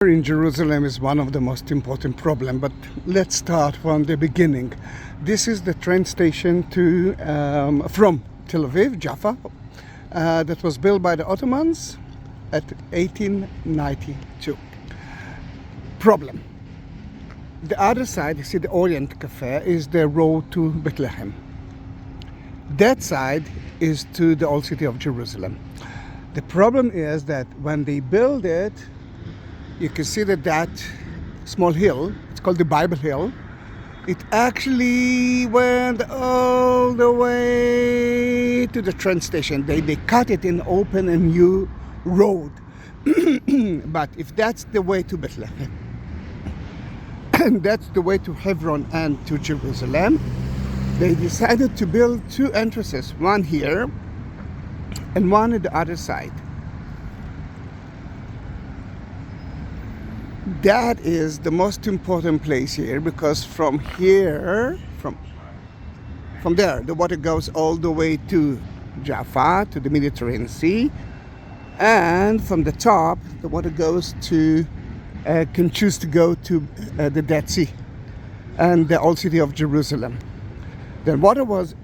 In Jerusalem is one of the most important problems, but let's start from the beginning. This is the train station from Tel Aviv, Jaffa, that was built by the Ottomans at 1892. Problem. The other side, you see the Orient Cafe, is the road to Bethlehem. That side is to the old city of Jerusalem. The problem is that when they build it, you can see that small hill, it's called the Bible Hill, it actually went all the way to the train station. They cut it and open a new road. But if that's the way to Bethlehem, and that's the way to Hebron and to Jerusalem, they decided to build two entrances, one here and one at the other side. That is the most important place here, because from here, from there, the water goes all the way to Jaffa, to the Mediterranean Sea, and from the top, the water goes to, can choose to go to the Dead Sea and the old city of Jerusalem. Then water was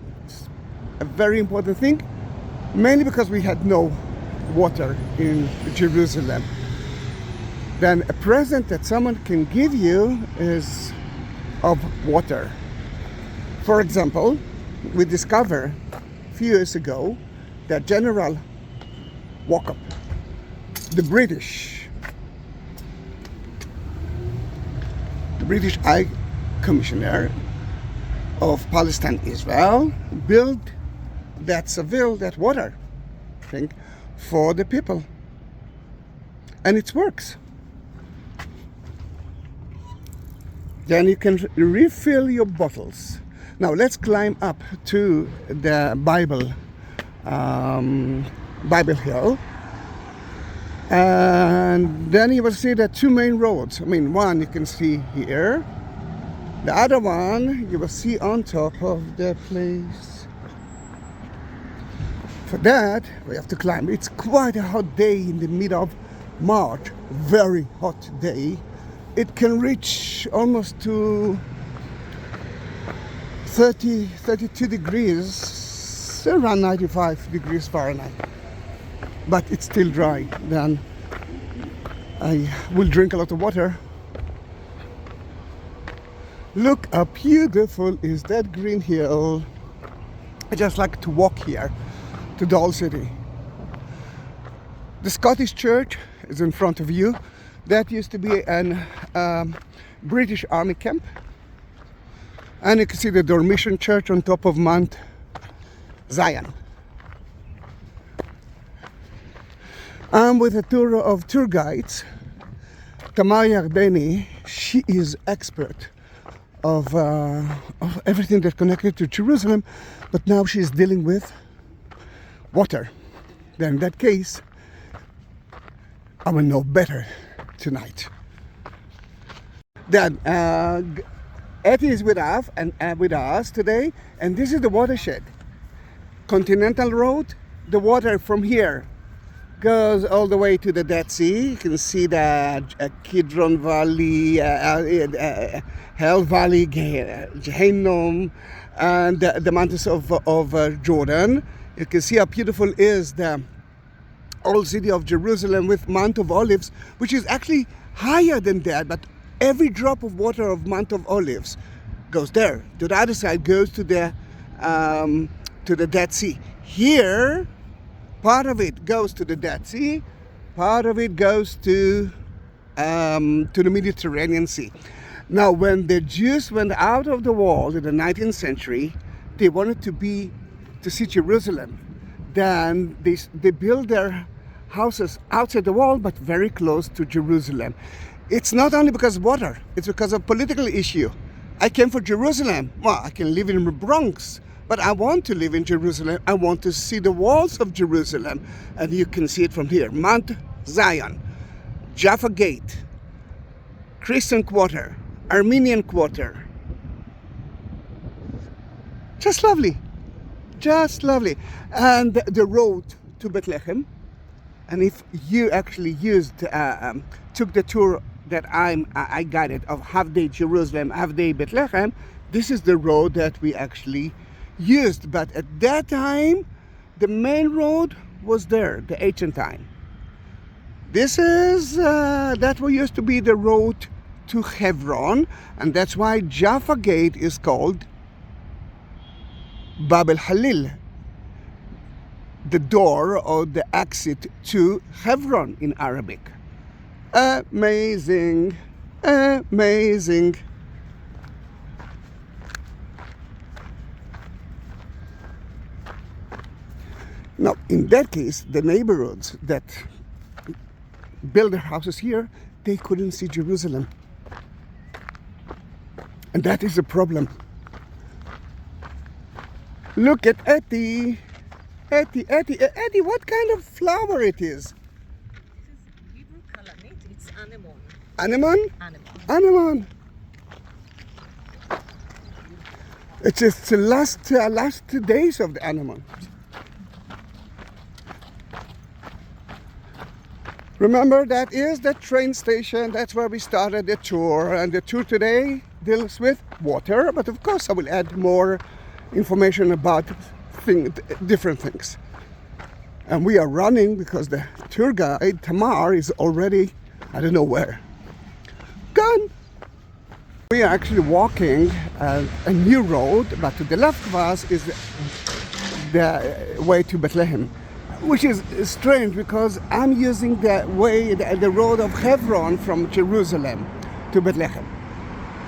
a very important thing, mainly because we had no water in Jerusalem. Then a present that someone can give you is of water. For example, we discovered a few years ago that General Walkup, the British High Commissioner of Palestine, Israel, built that water thing for the people. And it works. Then you can refill your bottles. Now let's climb up to the Bible Hill, and then you will see the two main roads. I mean, one you can see here, the other one you will see on top of the place. For that we have to climb. It's quite a hot day in the middle of March, very hot day. It can reach almost to 32 degrees, around 95 degrees Fahrenheit. But it's still dry. Then I will drink a lot of water. Look how beautiful is that green hill. I just like to walk here to the old city. The Scottish church is in front of you. That used to be an British Army camp. And you can see the Dormition Church on top of Mount Zion. I'm with a tour of tour guides. Tamar Yardeni, she is expert of everything that's connected to Jerusalem, but now she's dealing with water. Then in that case, I will know better tonight. Then Etty is with us today, and this is the watershed. Continental Road. The water from here goes all the way to the Dead Sea. You can see the Kidron Valley, Hell Valley, Gihon, and the mountains of Jordan. You can see how beautiful is the old city of Jerusalem with Mount of Olives, which is actually higher than that, but every drop of water of Mount of Olives goes there. To the other side goes to the Dead Sea. Here, part of it goes to the Dead Sea, part of it goes to the Mediterranean Sea. Now, when the Jews went out of the wall in the 19th century, they wanted to see Jerusalem. Then they built their houses outside the wall, but very close to Jerusalem. It's not only because of water, it's because of political issue. I came for Jerusalem. Well, I can live in the Bronx, but I want to live in Jerusalem. I want to see the walls of Jerusalem. And you can see it from here. Mount Zion, Jaffa Gate, Christian Quarter, Armenian Quarter. Just lovely. Just lovely. And the road to Bethlehem. And if you actually used took the tour that I got it of half day Jerusalem, half day Bethlehem, this is the road that we actually used. But at that time, the main road was there, the ancient time. This is that used to be the road to Hebron, and that's why Jaffa Gate is called Bab el-Halil, the door or the exit to Hebron in Arabic. Amazing, amazing. Now, in that case, the neighborhoods that build their houses here, they couldn't see Jerusalem. And that is a problem. Look at Etty. Etty, what kind of flower it is? Hebrew calamite, it's anemone. Anemone? Anemone. Anemone. It's the last days of the anemone. Remember, that is the train station. That's where we started the tour. And the tour today deals with water. But of course, I will add more information about different things. And we are running because the tour guide, Tamar, is already, I don't know where. Gone. We are actually walking a new road, but to the left of us is the way to Bethlehem, which is strange because I'm using the road of Hebron from Jerusalem to Bethlehem.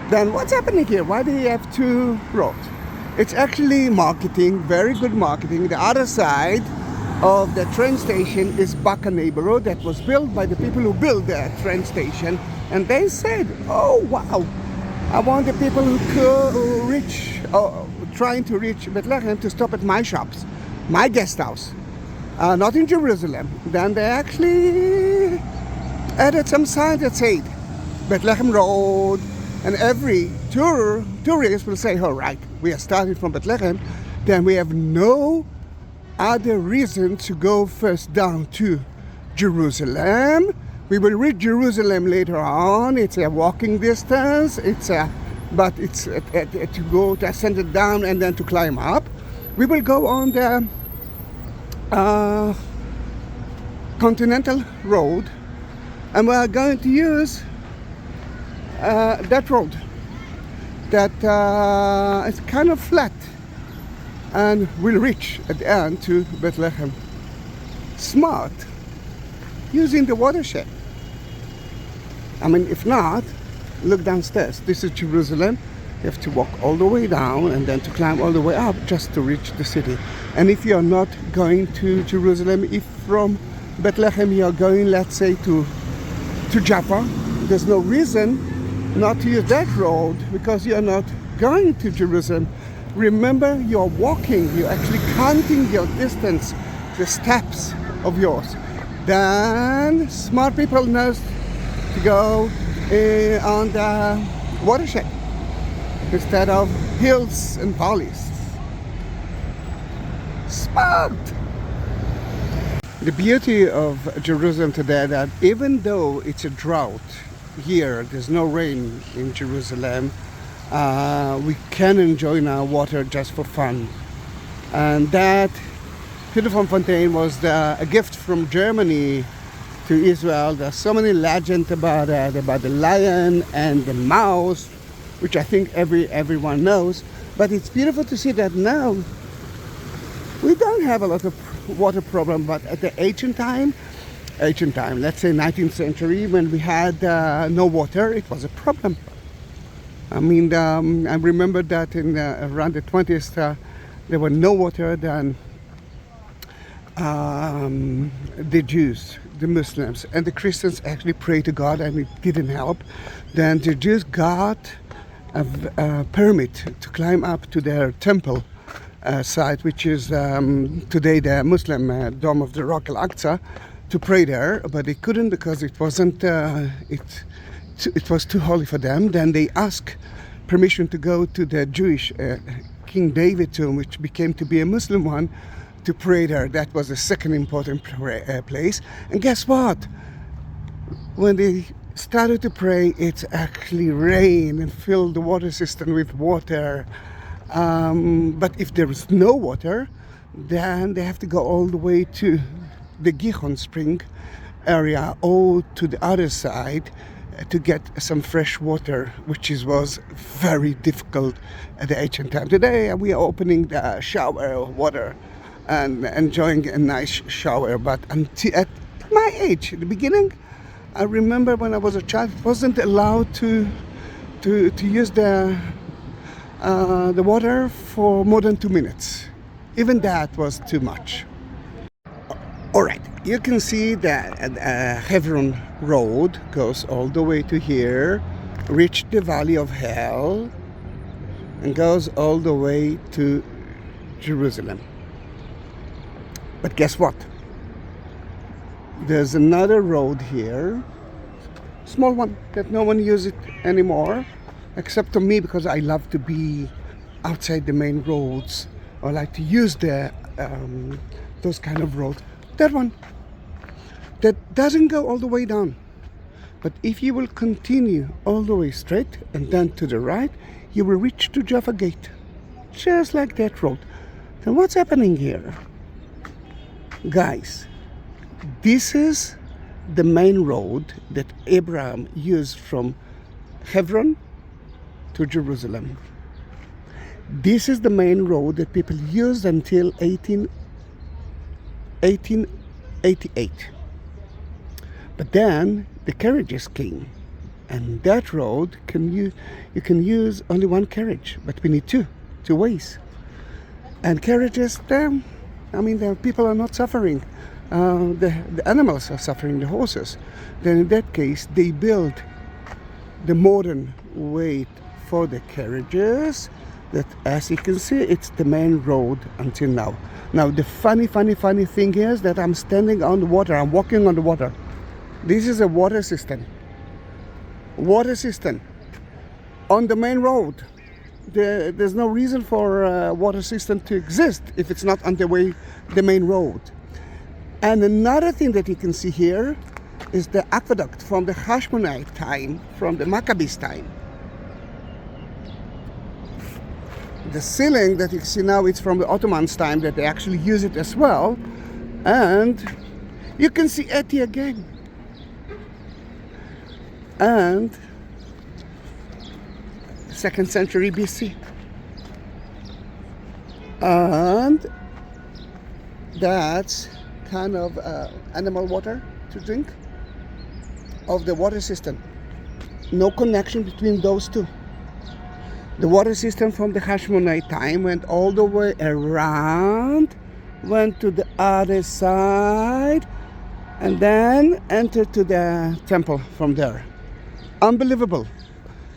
Then what's happening here? Why do you have two roads? It's actually marketing, very good marketing. The other side of the train station is Baka neighborhood that was built by the people who built the train station. And they said, oh wow, I want the people trying to reach Bethlehem to stop at my shops, my guest house. Not in Jerusalem. Then they actually added some signs that said Bethlehem Road, and every tourist will say, all right, we are starting from Bethlehem, then we have no other reason to go first down to Jerusalem. We will reach Jerusalem later on. It's a walking distance. But it's to go to ascend it down and then to climb up. We will go on the continental road, and we are going to use that road that is kind of flat, and we'll reach at the end to Bethlehem. Smart, using the watershed. I mean, if not, look downstairs. This is Jerusalem. You have to walk all the way down and then to climb all the way up just to reach the city. And if you're not going to Jerusalem, if from Bethlehem you're going, let's say, to Jaffa, there's no reason not to use that road because you're not going to Jerusalem. Remember, you're walking, you're actually counting your distance, the steps of yours. Then smart people know to go on the watershed instead of hills and valleys. Smart! The beauty of Jerusalem today that even though it's a drought here, there's no rain in Jerusalem, we can enjoy now water just for fun. And that Kidron Fountain was a gift from Germany to Israel. There's so many legends about it, about the lion and the mouse, which I think everyone knows. But it's beautiful to see that now we don't have a lot of water problem. But at the ancient time, let's say 19th century, when we had no water, it was a problem. I mean, I remember that in around the 20th, there were no water. Then the Jews, the Muslims, and the Christians actually prayed to God, and it didn't help. Then the Jews got a permit to climb up to their temple site, which is today the Muslim Dome of the Rock Al-Aqsa, to pray there, but they couldn't because it wasn't. It was too holy for them. Then they asked permission to go to the Jewish King David tomb, which became to be a Muslim one, to pray there. That was the second important place. And guess what? when they started to pray, it's actually rain and filled the water system with water. But if there is no water, then they have to go all the way to the Gihon Spring area or to the other side to get some fresh water, which was very difficult at the ancient time. Today we are opening the shower water and enjoying a nice shower, but until at my age, at the beginning, I remember when I was a child, wasn't allowed to use the water for more than 2 minutes. Even that was too much. All right, you can see that Hebron Road goes all the way to here, reach the Valley of Hell, and goes all the way to Jerusalem. But guess what? There's another road here, small one that no one uses anymore, except for me, because I love to be outside the main roads. I like to use those kind of roads. That one that doesn't go all the way down, but if you will continue all the way straight and then to the right, you will reach to Jaffa Gate, just like that road. Then what's happening here, guys? This is the main road that Abraham used from Hebron to Jerusalem. This is the main road that people used until 1888. But then the carriages came, and that road you can use only one carriage, but we need two ways. And carriages, the people are not suffering. The animals are suffering, the horses. Then in that case, they build the modern way for the carriages. That, as you can see, it's the main road until now. Now the funny thing is that I'm standing on the water. I'm walking on the water. This is a water system on the main road. There's no reason for a water system to exist if it's not on the main road. And another thing that you can see here is the aqueduct from the Hashmonite time, from the Maccabees time. The ceiling that you see now, it's from the Ottomans' time, that they actually use it as well. And you can see Eti again. And 2nd century BC. And that's kind of animal water to drink of the water system. No connection between those two. The water system from the Hashmonite time went all the way around, went to the other side, and then entered to the temple from there. Unbelievable.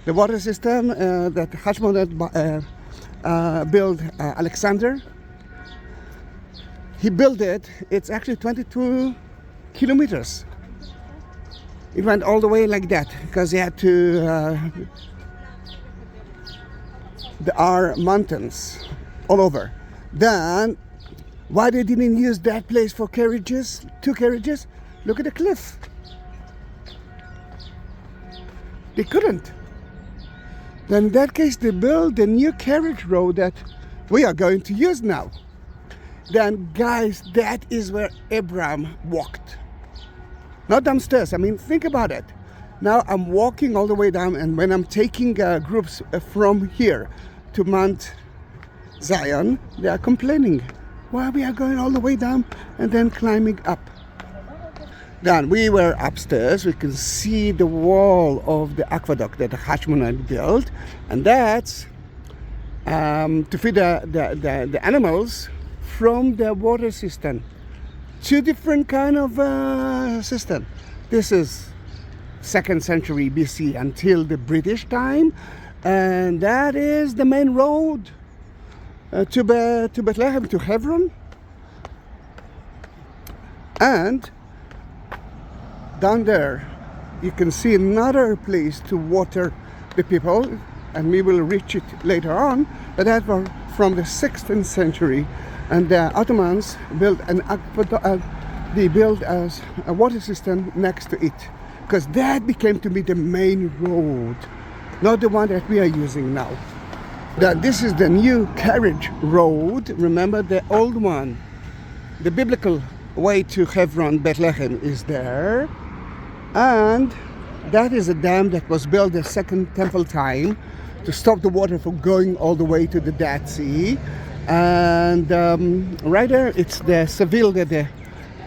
The water system that Hashmonite built, Alexander, he built it. It's actually 22 kilometers. It went all the way like that because he had to. There are mountains all over. Then, why they didn't use that place for carriages, 2 carriages? Look at the cliff. They couldn't. Then in that case, they built the new carriage road that we are going to use now. Then, guys, that is where Abraham walked. Not downstairs. Think about it. Now I'm walking all the way down, and when I'm taking groups from here to Mount Zion, they are complaining why we are going all the way down and then climbing up. Then we were upstairs. We can see the wall of the aqueduct that the Hashmonite built, and that's to feed the animals from the water system. 2 different kind of system. This is 2nd century BC until the British time, and that is the main road to Bethlehem, to Hebron. And down there you can see another place to water the people, and we will reach it later on, but that was from the 16th century, and the Ottomans built they built a water system next to it. because that became to be the main road, not the one that we are using now. This is the new carriage road. Remember the old one, the biblical way to Hebron, Bethlehem is there. And that is a dam that was built the Second Temple time to stop the water from going all the way to the Dead Sea. And right there, it's the Seville that the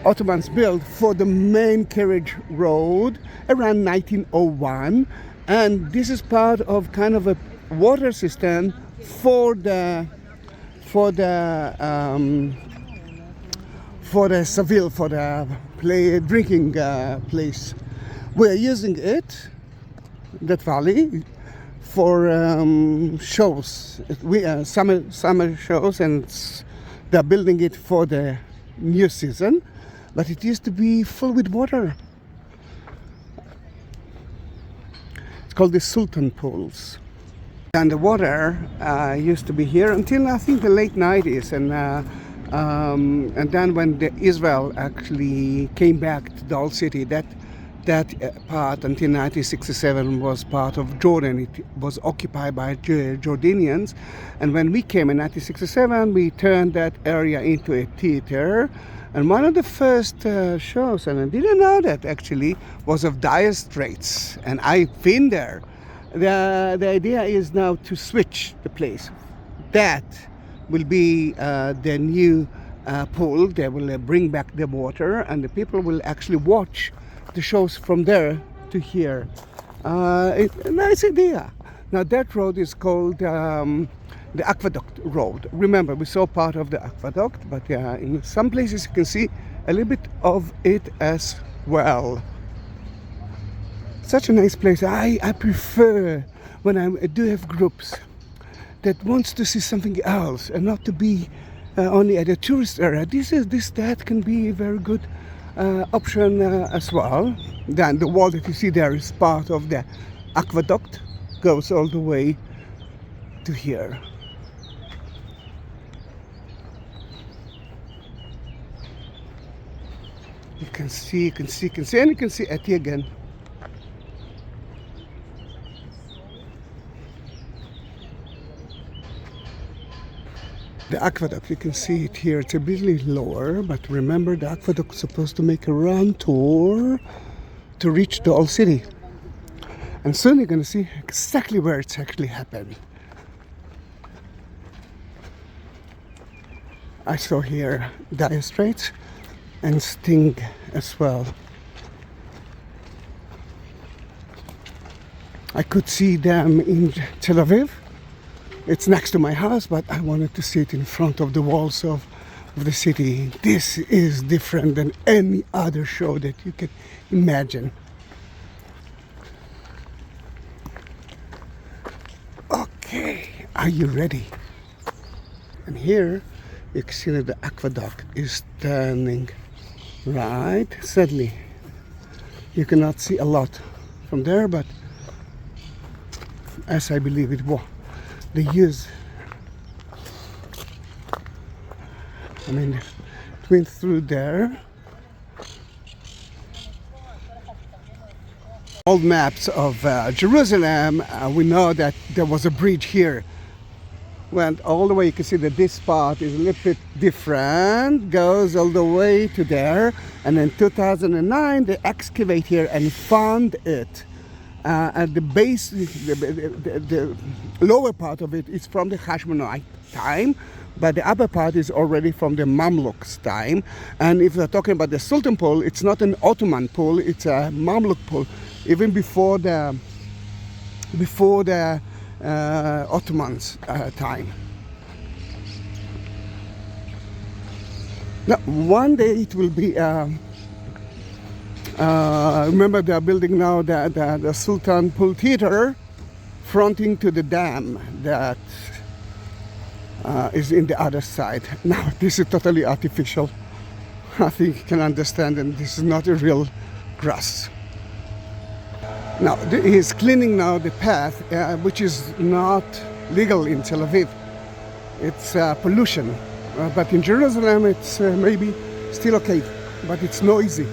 Ottomans built for the main carriage road around 1901. And this is part of kind of a water system for the Seville, for the drinking place. We are using it, that valley, for shows. Summer shows, and they're building it for the new season. But it used to be full with water. It's called the Sultan pools. And the water used to be here until I think the late 90s, and then when Israel actually came back to the old city, that part until 1967 was part of Jordan. It was occupied by Jordanians, and when we came in 1967, we turned that area into a theater. And one of the first shows, and I didn't know that actually, was of Dire Straits, and I've been there. The idea is now to switch the place. That will be the new pool. They will bring back the water, and the people will actually watch the shows from there to here. It's a nice idea. Now that road is called the Aqueduct Road. Remember, we saw part of the aqueduct, but in some places you can see a little bit of it as well. Such a nice place. I prefer when I do have groups that wants to see something else and not to be only at a tourist area. That can be a very good option as well. Then the wall that you see there is part of the aqueduct, goes all the way to here. You can see, and you can see Eti again. The aqueduct, you can see it here. It's a bit lower, but remember the aqueduct is supposed to make a round tour to reach the old city. And soon you're going to see exactly where it's actually happened. I saw here Dire Straits and Sting as well. I could see them in Tel Aviv. It's next to my house, but I wanted to see it in front of the walls of the city. This is different than any other show that you can imagine. Okay, are you ready? And here you can see that the aqueduct is standing right. Sadly, you cannot see a lot from there, but as I believe it was, they use, it went through there. Old maps of Jerusalem, we know that there was a bridge here. Went all the way, you can see that this part is a little bit different, goes all the way to there, and in 2009 they excavate here and found it. At the base, the lower part of it is from the Hashmonite time, but the upper part is already from the Mamluks time. And if we're talking about the Sultan pool, it's not an Ottoman pool, it's a Mamluk pool, even before the Ottomans time. Now, one day it will be. Remember, they are building now the Sultan Pool Theater, fronting to the dam that is in the other side. Now, this is totally artificial. I think you can understand, and this is not a real grass. Now, he's cleaning now the path, which is not legal in Tel Aviv. It's pollution, but in Jerusalem it's maybe still okay, but it's noisy.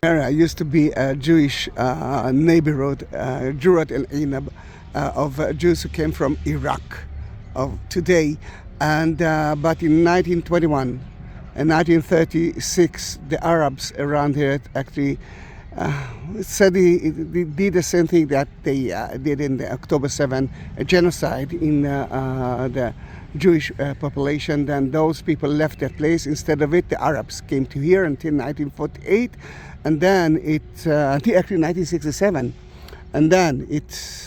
Area used to be a Jewish neighborhood, Jurat el Inab, of Jews who came from Iraq of today. And but in 1921 and 1936, the Arabs around here actually said they did the same thing that they did in the October 7 genocide in the Jewish population. Then those people left that place. Instead of it, the Arabs came to here until 1948, and then until actually 1967, and then it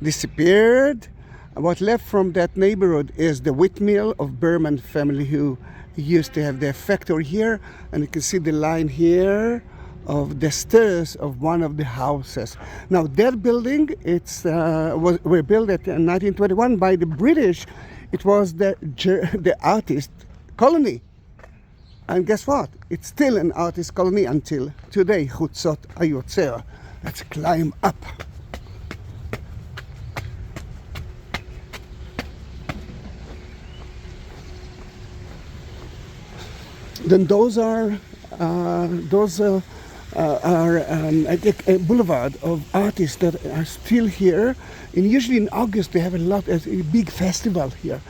disappeared. What left from that neighborhood is the wheat mill of Berman family, who used to have their factory here, and you can see the line here of the stairs of one of the houses. Now that building, were built in 1921 by the British. It was the artist colony, and guess what? It's still an artist colony until today. Chutzot Hayotzer. Let's climb up. Then those are a boulevard of artists that are still here. And usually in August they have a big festival here,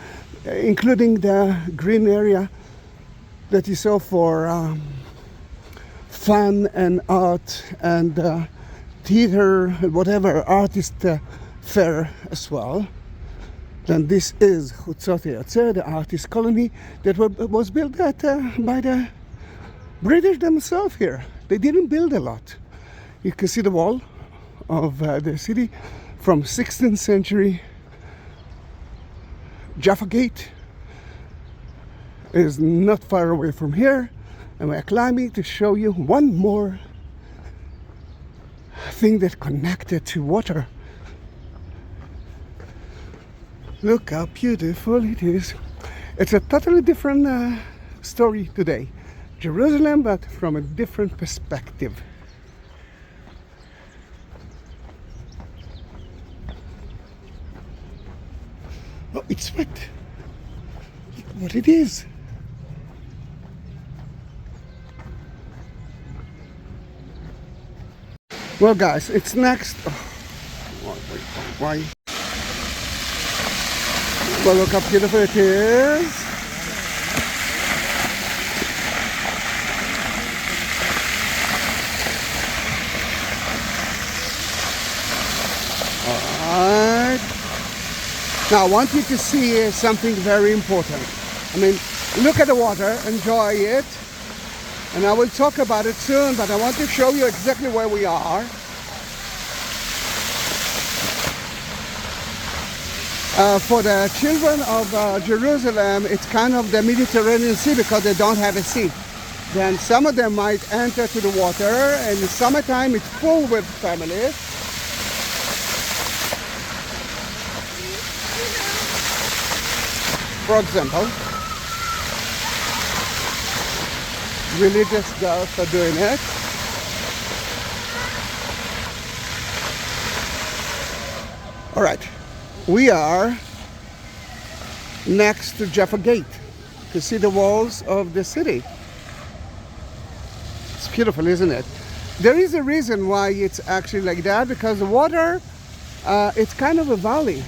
including the green area that you saw for fun and art and theater, whatever, artist fair as well. Then this is Chutzot Hayotzer, the artist colony that was built by the British themselves here. They didn't build a lot. You can see the wall of the city from 16th century. Jaffa Gate is not far away from here, and we're climbing to show you one more thing that connected to water. Look how beautiful it is. It's a totally different story today. Jerusalem, but from a different perspective. Oh, it's wet. Look what it is. Well, guys, it's next. Oh, why? Well, look how beautiful it is. Alright. Now I want you to see something very important. I mean, look at the water, enjoy it. And I will talk about it soon, but I want to show you exactly where we are. For the children of Jerusalem, it's kind of the Mediterranean Sea because they don't have a sea. Then some of them might enter to the water, and in the summertime it's full with families. For example, religious girls are doing it. All right. We are next to Jaffa Gate to see the walls of the city. It's beautiful, isn't it? There is a reason why it's actually like that, because the water, it's kind of a valley.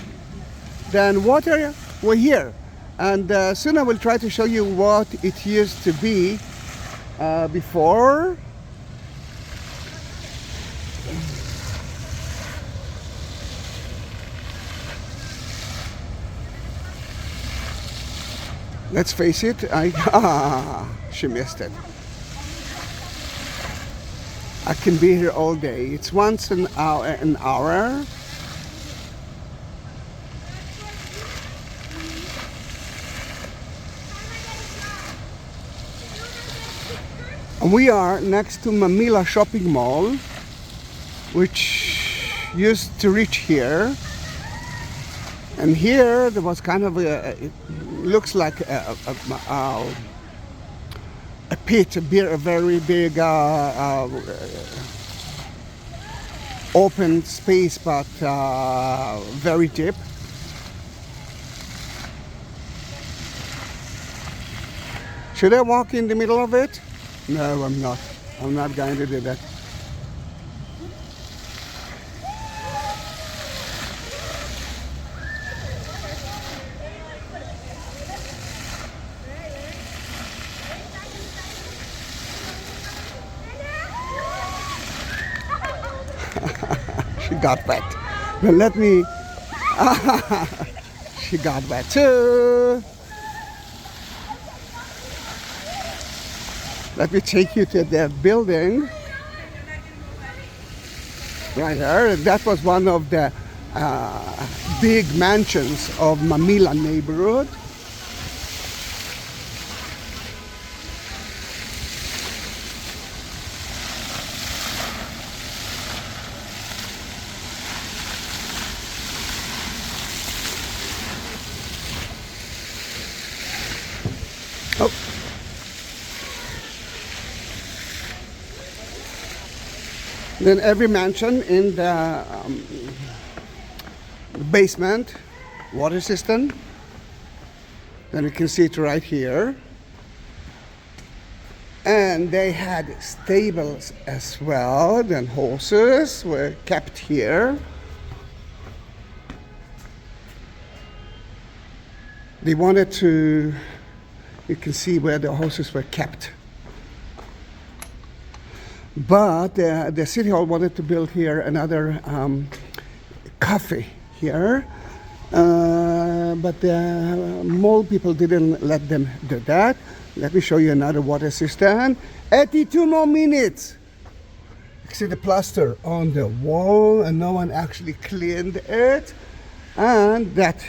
Then water, we're here. And soon I will try to show you what it used to be before. Let's face it, she missed it. I can be here all day. It's once an hour. And we are next to Mamila shopping mall, which used to reach here. And here there was kind of it looks like a pit, a very big open space, but very deep. Should I walk in the middle of it? No, I'm not. I'm not going to do that. She got wet. But let me... She got wet too. Let me take you to the building. Right there. That was one of the big mansions of Mamila neighborhood. Oh. Then every mansion in the basement, water system. Then you can see it right here. And they had stables as well. Then horses were kept here. They wanted to, you can see where the horses were kept. But the city hall wanted to build here another cafe here. But the mall people didn't let them do that. Let me show you another water cistern. 82 more minutes. You see the plaster on the wall and no one actually cleaned it. And that.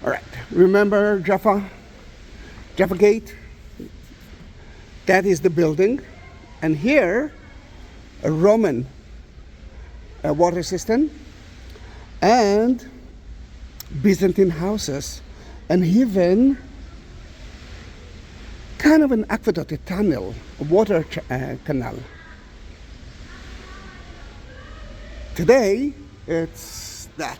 All right, remember Jaffa Gate? That is the building. And here, a Roman water system and Byzantine houses, and even kind of an aqueduct, a tunnel, a water canal. Today, it's that.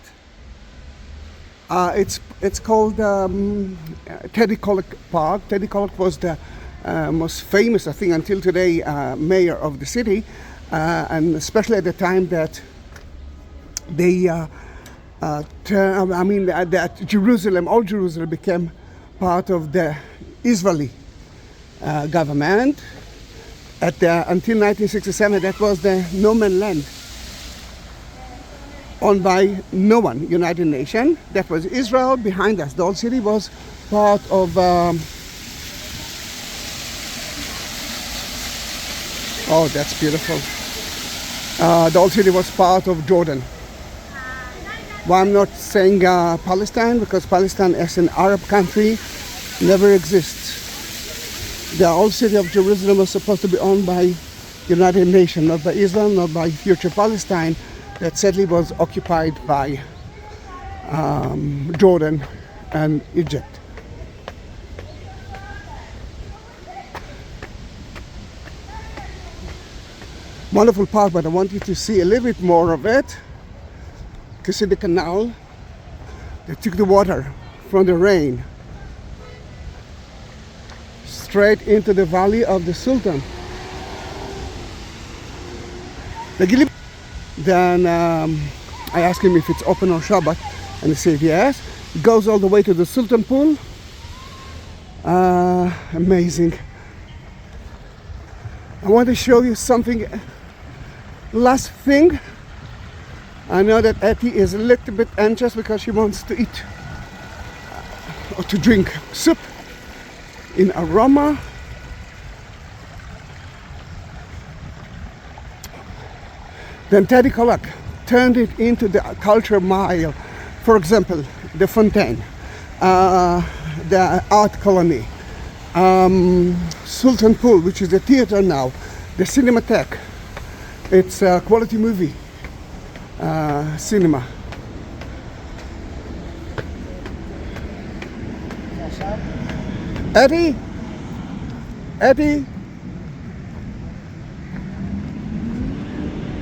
It's called Teddy Kollek Park. Teddy Kollek was the most famous, I think, until today, mayor of the city, and especially at the time that they, that Jerusalem, all Jerusalem became part of the Israeli government. Until 1967, that was the no man land, owned by no one, United Nations. That was Israel. Behind us, the old city was part of. Oh, that's beautiful. The old city was part of Jordan. Well, I'm not saying Palestine, because Palestine as an Arab country never exists. The old city of Jerusalem was supposed to be owned by United Nations, not by Israel, not by future Palestine. That sadly was occupied by Jordan and Egypt. Wonderful park, but I want you to see a little bit more of it. You can see the canal. They took the water from the rain straight into the valley of the Sultan. Then I asked him if it's open on Shabbat, and he said yes. It goes all the way to the Sultan pool. Amazing. I want to show you something. Last thing. I know that Etty is a little bit anxious because she wants to eat or to drink soup in aroma. Then Teddy Kollek turned it into the culture mile. For example, the Fontaine, the art colony, Sultan Pool, which is the theater now, the Cinematheque. It's a quality movie cinema. Eddie?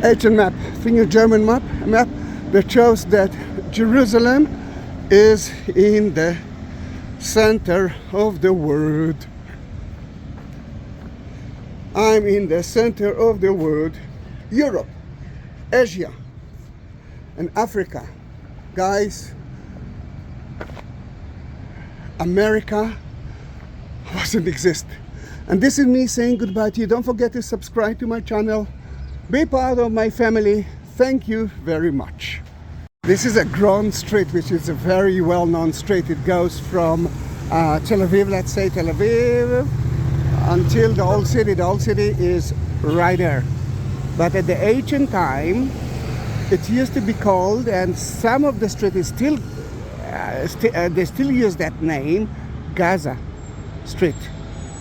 It's a map, I think a German map, a map that shows that Jerusalem is in the center of the world. I'm in the center of the world, Europe, Asia, and Africa. Guys, America doesn't exist. And this is me saying goodbye to you. Don't forget to subscribe to my channel. Be part of my family. Thank you very much. This is a Gihon Street, which is a very well-known street. It goes from Tel Aviv, let's say Tel Aviv, until the old city. The old city is right there. But at the ancient time, it used to be called, and some of the street is still, they still use that name, Gaza Street,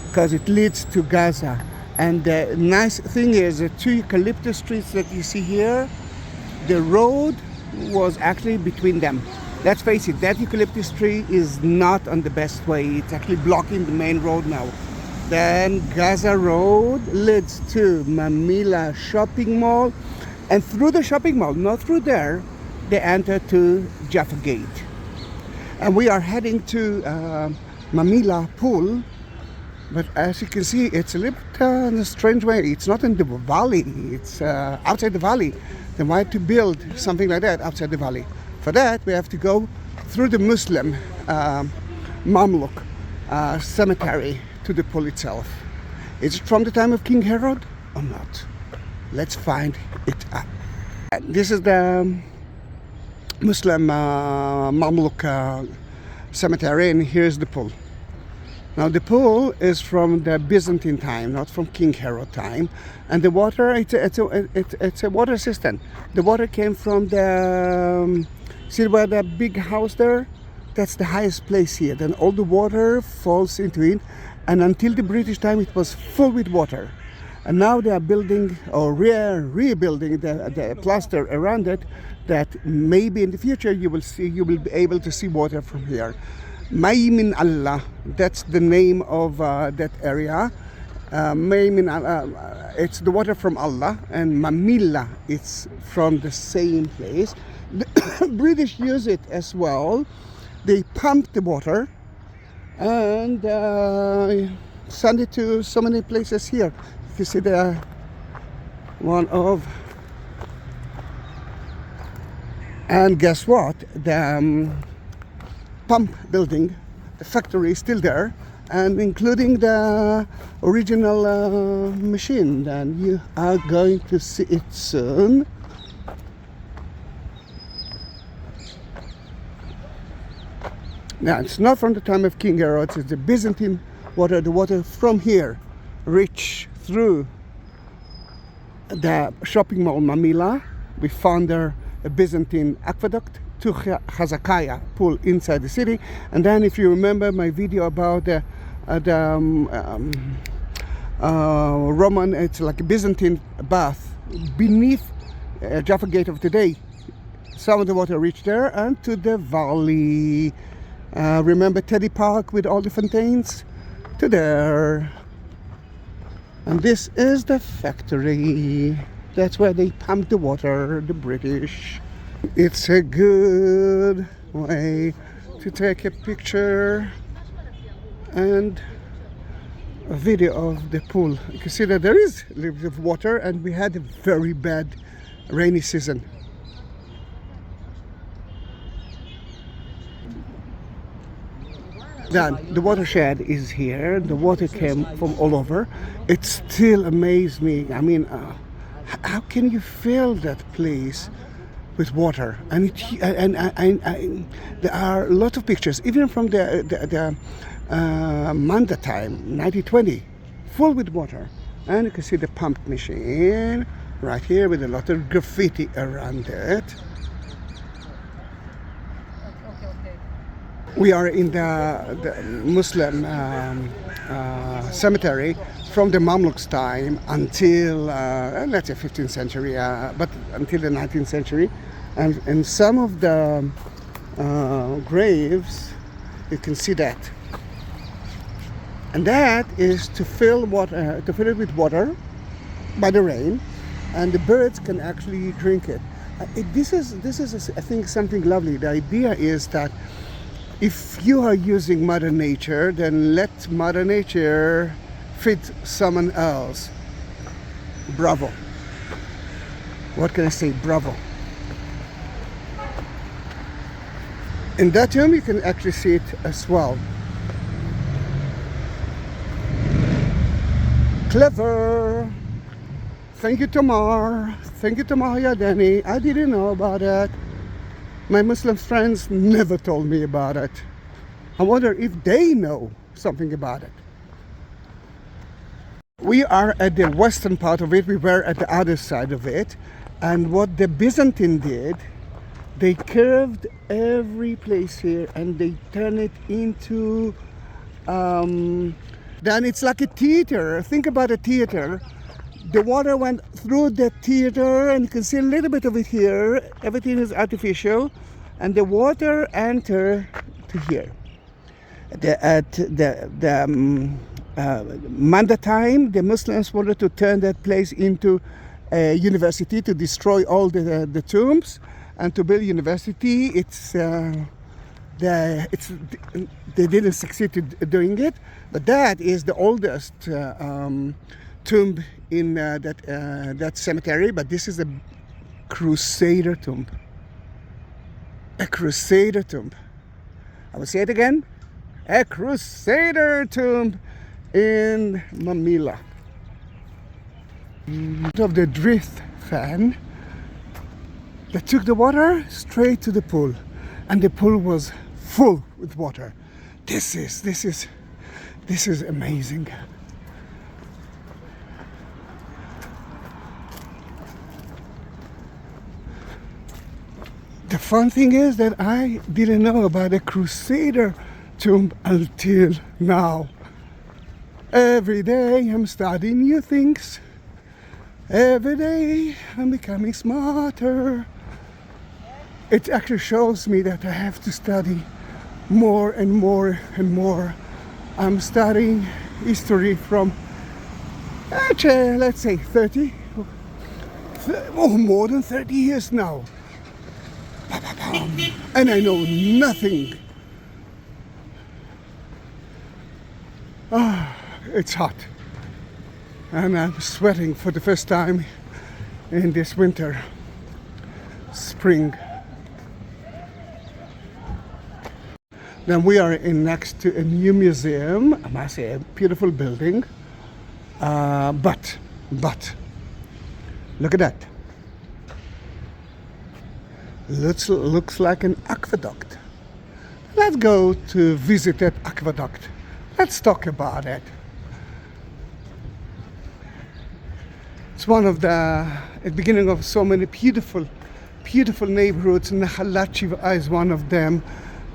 because it leads to Gaza. And the nice thing is the two eucalyptus trees that you see here, the road was actually between them. Let's face it, that eucalyptus tree is not on the best way. It's actually blocking the main road now. Then Gaza Road leads to Mamila shopping mall, and through the shopping mall, not through there, they enter to Jaffa Gate. And we are heading to Mamila pool, but as you can see, it's a little bit in a strange way. It's not in the valley, it's outside the valley. They wanted to build something like that outside the valley. For that, we have to go through the Muslim Mamluk cemetery to the pool itself. Is it from the time of King Herod or not? Let's find it out. This is the Muslim Mamluk cemetery, and here's the pool. Now the pool is from the Byzantine time, not from King Herod time, and the water, it's a water system. The water came from the, see where the big house there? That's the highest place here. Then all the water falls into it, and until the British time it was full with water. And now they are building or rebuilding the plaster around it, that maybe in the future you will be able to see water from here. Min Allah, that's the name of that area. Min Allah, it's the water from Allah, and Mamila, it's from the same place. The British use it as well. They pump the water and send it to so many places here. You see the one of, and guess what? The pump building, the factory is still there, and including the original machine. And you are going to see it soon. Now, it's not from the time of King Herod, it's the Byzantine water. The water from here reach through the shopping mall Mamila. We found there a Byzantine aqueduct to Hezekiah pool inside the city. And then if you remember my video about the Roman, it's like a Byzantine bath beneath Jaffa Gate of today. Some of the water reached there and to the valley. Remember Teddy Park with all the fountains? To there. And this is the factory. That's where they pump the water, the British. It's a good way to take a picture and a video of the pool. You can see that there is a little bit of water, and we had a very bad rainy season. Then the watershed is here. The water came from all over. It still amazed me. I mean, how can you fill that place with water? And there are a lot of pictures, even from the Manda time, 1920, full with water. And you can see the pump machine right here with a lot of graffiti around it. We are in the Muslim cemetery from the Mamluks time until, let's say 15th century, but until the 19th century. And some of the graves, you can see that. And that is to fill it with water by the rain, and the birds can actually drink it. This is I think something lovely. The idea is that if you are using Mother Nature, then let Mother Nature feed someone else. Bravo. What can I say? Bravo. In that tomb, you can actually see it as well. Clever. Thank you, Tamar. Thank you, Tamar Yadeni. I didn't know about it. My Muslim friends never told me about it. I wonder if they know something about it. We are at the western part of it. We were at the other side of it. And what the Byzantine did, they curved every place here and they turned it into then it's like a theater. Think about a theater. The water went through the theater and you can see a little bit of it here. Everything is artificial and the water entered to here. At the Manda time, the Muslims wanted to turn that place into a university, to destroy all the tombs and to build university. They didn't succeed in doing it, but that is the oldest tomb in that cemetery. But this is a Crusader tomb. A Crusader tomb. I will say it again. A Crusader tomb in Mamila. Of the drift fan that took the water straight to the pool, and the pool was full with water. This is amazing. The fun thing is that I didn't know about the Crusader tomb until now. Every day I'm studying new things. Every day I'm becoming smarter. It actually shows me that I have to study more and more and more. I'm studying history from, let's say 30, more than 30 years now. And I know nothing. It's hot. And I'm sweating for the first time in this winter, spring. Then we are next to a new museum. I must say, a beautiful building. But look at that. Looks like an aqueduct. Let's go to visit that aqueduct. Let's talk about it. It's one of the beginning of so many beautiful neighborhoods. Nahalat Shiva is one of them.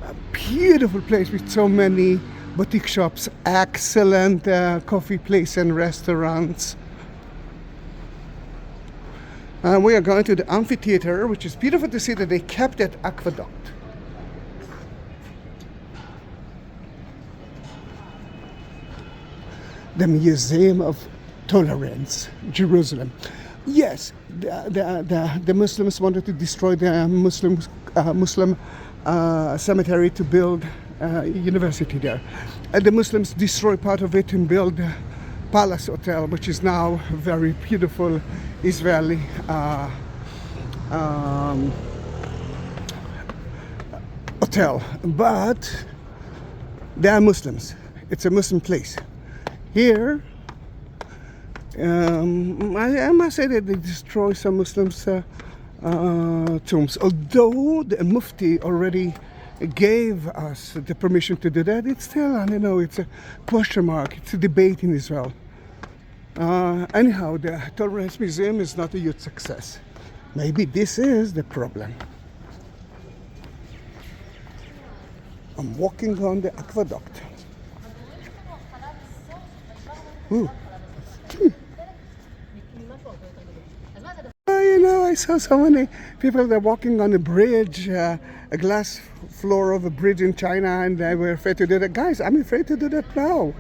A beautiful place with so many boutique shops, excellent coffee place and restaurants. We are going to the amphitheater, which is beautiful to see that they kept that aqueduct. The Museum of Tolerance, Jerusalem. Yes, the Muslims wanted to destroy the Muslim cemetery to build a university there. And the Muslims destroyed part of it and built a Palace Hotel, which is now a very beautiful Israeli hotel. But they are Muslims. It's a Muslim place. Here, I must say that they destroy some Muslims' tombs. Although the Mufti already gave us the permission to do that, it's still, I don't know, it's a question mark. It's a debate in Israel. Anyhow, the Tolerance Museum is not a huge success. Maybe this is the problem. I'm walking on the aqueduct. Ooh. You know, I saw so many people that are walking on a bridge, a glass floor of a bridge in China, and they were afraid to do that. Guys, I'm afraid to do that now.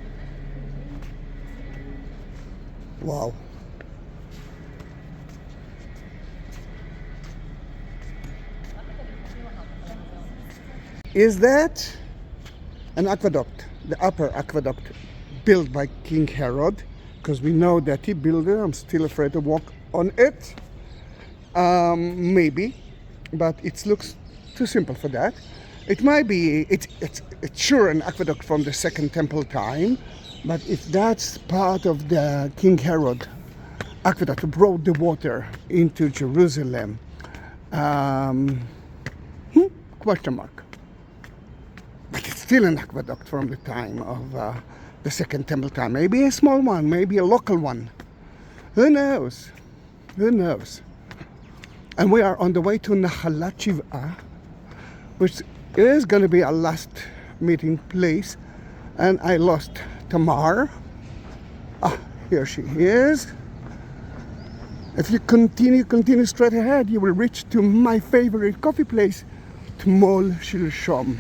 Wow. Is that an aqueduct, the upper aqueduct built by King Herod? because we know that he built it. I'm still afraid to walk on it. Maybe, but it looks too simple for that. It might be, it's sure an aqueduct from the Second Temple time, but if that's part of the King Herod aqueduct brought the water into Jerusalem, question mark. But it's still an aqueduct from the time of the Second Temple time. Maybe a small one, maybe a local one. Who knows? Who knows? And we are on the way to Nahalat Shiv'ah, which is going to be our last meeting place. And I lost Tamar. Here she is. If you continue straight ahead, you will reach to my favorite coffee place, Tmol Shilshom.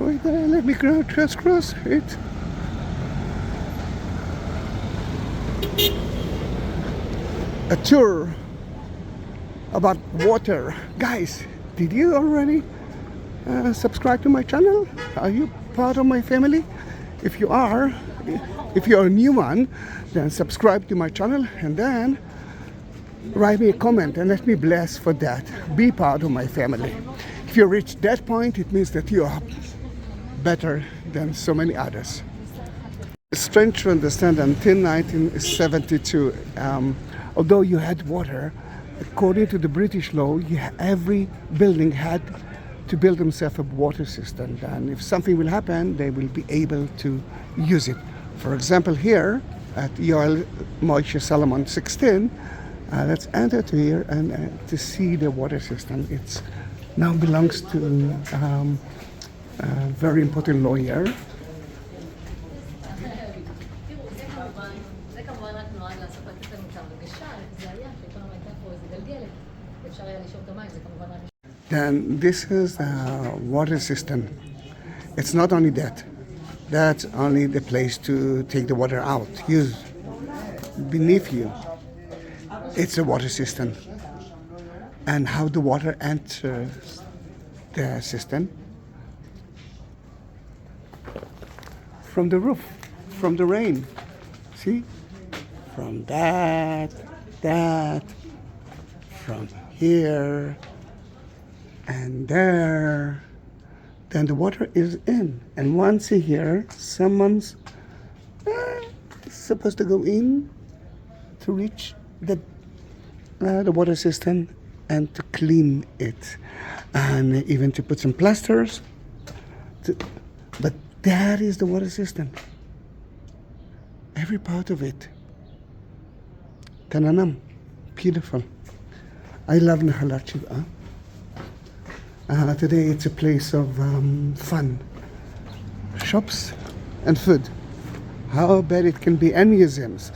Wait there, let me crisscross it. A tour about water. Guys, did you already subscribe to my channel? Are you part of my family? If you are, if you're a new one, then subscribe to my channel and then write me a comment and let me bless for that. Be part of my family. If you reach that point, it means that you are better than so many others. It's strange to understand until 1972, although you had water, according to the British law, every building had to build themselves a water system, and if something will happen, they will be able to use it. For example, here at Yoel Moshe Solomon 16, let's enter to here and to see the water system. It's now belongs to a very important lawyer. Then this is the water system. It's not only that. That's only the place to take the water out. Use beneath you. It's a water system. And how the water enters the system? From the roof, from the rain. See? From that, from here, and there. Then the water is in. And once here, someone's supposed to go in to reach the water system and to clean it. And even to put some plasters. But that is the water system. Every part of it. Tananam. Beautiful. I love Nahalat Shiv'ah. Today it's a place of fun, shops and food. How bad it can be, and museums.